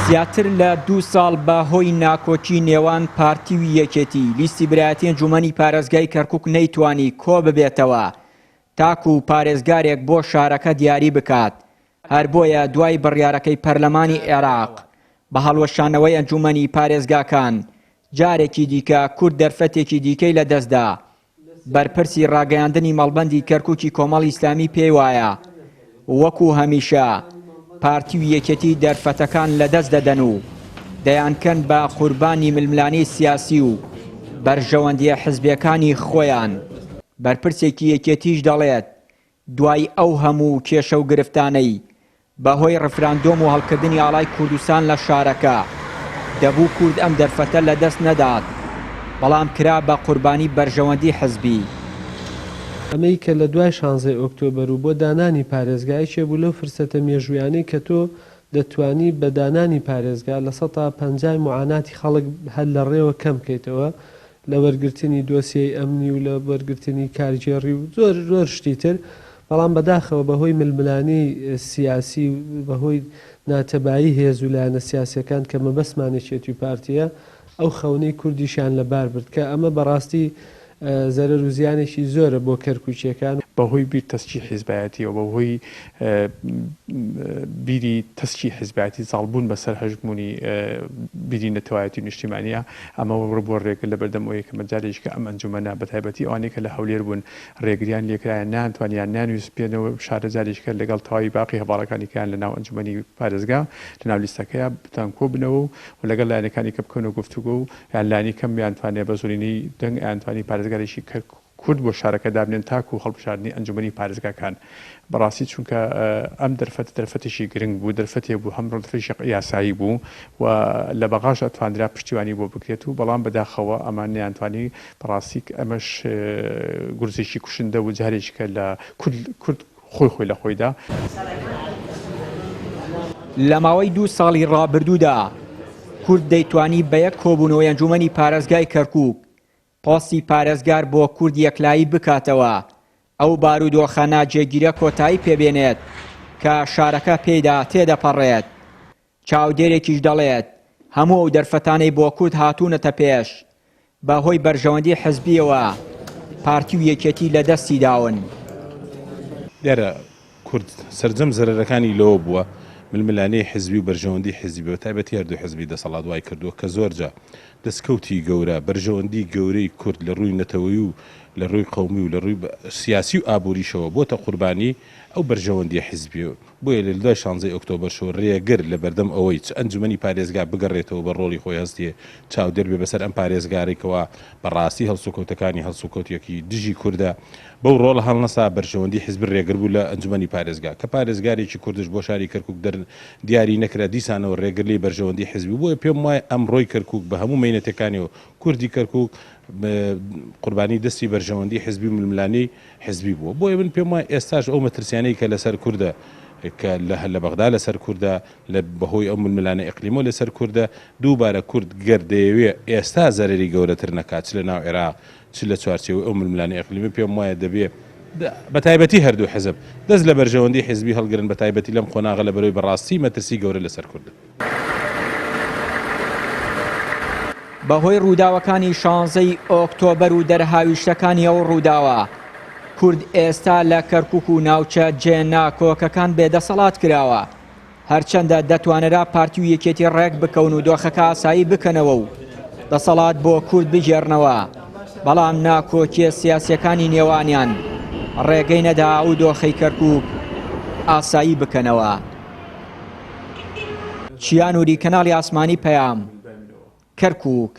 زیاتر لە 2 ساڵ بەهۆی ناکۆچی نێوان پارتی و یەکێتی لیستی برایەتی ئەنجومەنی پارێزگای کەرکووک نەیتوانی کۆ ببێتەوە تاکو و پارێزگارێک بۆ شارەکە دیاری بکات. هەر بۆیە دوای بڕیارەکەی پەرلەمانی عێراق بە هەڵوەشانەوەی ئەنجومەنی پارێزگاکان جارێکی دیکە کورد دەرفەتێکی دیکەی لەدەستدا. بەرپرسی ڕاگەیاندنی مەڵبەندی کەرکووکی کۆمەڵی ئیسلامی پێی وایە وەکو هەمیشە پارتی و یەکێتی دەرفەتەکان لەدەست دەدەن و دەیانکەن بە قوربانی ململانەی سیاسی و بەرژەوەندیە حزبیەکانی خۆیان. بەرپرسێکی یەکێتیش دەڵێت دوای ئەو هەموو کێشە و گرفتانەی بەهۆی ڕفراندۆم و هەڵکردنی ئاڵای کوردستان لە شارەکە دەبوو کورد ئەم دەرفەتە لەدەست نەدات، بەڵام کرا بە قوربانی بەرژەوەندی حزبی. ئەمەی کە لە دوای 16 ئۆکتۆبەر و بۆ دانانی پارێزگای چێبوو لەو فرسەتە مێژویانەی کە تۆ دەتوانی بە دانانی پارێزگا لە 150 معاناتی خەڵک هەر لە ڕێوە کەم بکەیتەوە لە وەرگرتنی دۆسیەی ئەمنی و لە وەرگرتنی کارگێڕی و زۆر شتی تر، بەڵام بەداخەوە بەهۆی ململانەی سیاسی و بەهۆی ناتەبایی هێز و لایەنە سیاسیەکان کە مەبەستمانێکێتی و پارتیە ئەو خەونەی کوردیشان لەبار برد کە ئەمە بەڕاستی زەرەر و زیانێکی زۆرە بۆ کەرکووچیەکان. بەهۆی بیر تەسکی حیزبایەتی و بەهۆی بیری تەسکی حیزبایەتی زاڵبوون بەسەر هەژمونی بیری نەتەوایەتی نیشتیمانیە ئەمە ڕبووە ڕێگە لە بەردەمەوەی کە مەجارێککە ئەم ئەنجومەنە بەتایبەتی ئەوانەی کە لە هەولێر بوون ڕێگریان لێکرایە نانتوانیان نانویست بێنەوە شارەزارێککە لەگەڵ تەواوی باقی هەواڵەکانیکیان لە ناو ئەنجومەنی پارێزگا لە ناو لیستەکەیە بتان کۆ بنەوە و لەگەڵ لایەنەکانی کە بکەونەوە گفتوگۆ و یان لانی کەم یانتوانێت بە زۆرینەی دەنگ ئەیانتوانی پارێزگارێکی کورد بۆ شارەکە دابنێن تاکو و هەڵبژاردننی ئەنجومەنی پارێزگاکان. بەڕاستی چونکە ئەم دەرفەتێکی گرنگ بوو، دەرفەتێ بوو هەم ڕفێشی یاسایی بوو و لە بەغاش ئەتواندرا پشتیوانی بۆ بکرێت و بەڵام بەداخەوە ئەمان نەیانتوانی بەڕاستی ئەمەش گورزێکی کوشندە و جارێکیکە لە کورد خۆی لە خۆیدا. لە ماوەی 2 ساڵی ڕابردوودا کورد دەیتوانی بە یەک کۆبوونەوەی ئەنجومەنی پارێزگای کەرکووک پۆستی پارێزگار بۆ کورد یەکلایی بکاتەوە، ئەو بارودۆخانە جێگیرە کۆتایی پێبێنێت کە شارەکە پێیدا تێدەپەڕێت. چاودێرێکیش دەڵێت هەموو ئەو دەرفەتانەی بۆ کورد هاتوونەتە پێش بەهۆی بەرژەوەندی حزبیەوە پارتی و یەکێتی لە دەستی داون. دیارە کورد سەرجەم زەرەرەکانی لەوە بووە ململانەی حزبی و بەرژەوەندی حزبی و تایبەتی هەردوو حزبی دەسەڵات وای کردووە کە زۆرجە دەستکەوتی گەورە بەرژەوەندی گەورەی کورد لە ڕووی نەتەوەی و لە ڕووی قەومی و لە ڕووی سیاسی و ئابووریشەوە بۆتە قوربانی ئەو بەرژەوەندی حزبی. بۆیە لە دوای 16 ئۆکتۆبەر شۆ ڕێگر لە بەردەم ئەوەی ئەنجومەنی پارێزگا بگەڕێتەوە بە ڕۆڵی خۆی هەستێ چاودێر بێ بەسەر ئەم پارێزگارێکەوە بەڕاستی هەڵسوکەوتەکانی هەڵسوکەوتێکی دژی کووردە بەو ڕۆڵ هەڵنەسا بەرژەوەندی حزبی ڕێگر بوو لە ئەنجومەنی پارێزگا کە پارێزگارێکی کوردش بۆ شاری کەرکووک دیاری نەکرا دیسانەوە ڕێگر لێ بەرژەوەندی حزبی. بۆیە پێم وایە ئەمڕۆی کەرکووک بە هەموو مەینەتەکانیەوە کوردی کەرکووک قوربانی دەستی بەرژەوەندی حزبی ململانەی حزبی بووە. بۆیە من پێم وایە ئێستاش ئەو مەترسیانەی کە لەسەر کووردە کە لە بەغدا لەسەر کووردە لە بەهۆی ئەو ململانە ئیقلیمۆ لەسەر کووردە دووبارە کورد گەردەیەوێ ئێستا زەرری گەورەتر نەکات چ لە ناو عێراق چ لە چوارچێوەی ئەو ململانە ئیقلیمی. پێم وایە دەبێ بەتایبەتی هەردوو حزب دەست لە بەرژەوەندی حزبی هەڵگرن بەتایبەتی لەم خۆناغە لە بەرەوەی بەڕاستی مەترسی گەورە لەسەر کووردە. بەهۆی ڕووداوەکانی 16 ئۆکتۆبەر و دەرهاویشتەکانی ئەو ڕووداوە کورد ئێستا لە کەرکووک و ناوچە جێناکۆکەکان بێدەسەڵات کراوە، هەرچەندە دەتوانرا پارتی و یەکێتی ڕێک بکەون و دۆخەکە ئاسایی بکەنەوە و دەسەڵات بۆ کورد بژێرنەوە، بەڵام ناکۆکیە سیاسیەکانی نێوانیان ڕێگەی نەدا و دۆخەی کەرکووک ئاسایی بکەنەوە. چیانوری کەناڵی ئاسمانی پەیام، کەرکووک.